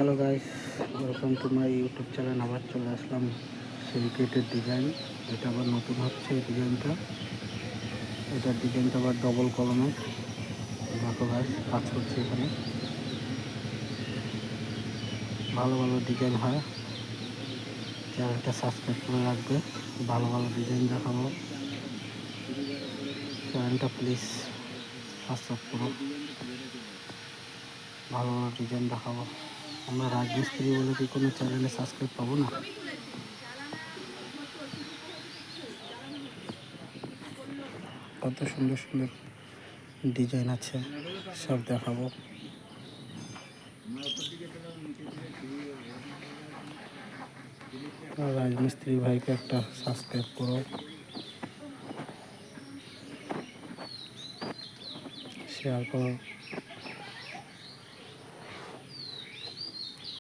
Hello guys, welcome to my YouTube channel. আবার চলে আসলাম সেই গেটের ডিজাইন। এটা আবার নতুন হচ্ছে এই ডিজাইনটা। এটার ডিজাইনটা আবার ডবল কলমের। দেখো গাইস, কাজ করছে এখানে। ভালো ভালো ডিজাইন হয়, চ্যানেলটা সাবস্ক্রাইব করে রাখবে। ভালো ভালো ডিজাইন দেখাবো, চ্যানেলটা প্লিজ সাবস্ক্রাইব করো। ভালো ভালো ডিজাইন দেখাবো। আমরা রাজমিস্ত্রি বলে কি কোনো চ্যানেলে সাবস্ক্রাইব পাবো না? কত সুন্দর সুন্দর ডিজাইন আছে, সব দেখাবো। রাজমিস্ত্রি ভাইকে একটা সাবস্ক্রাইব করো, শেয়ার করো।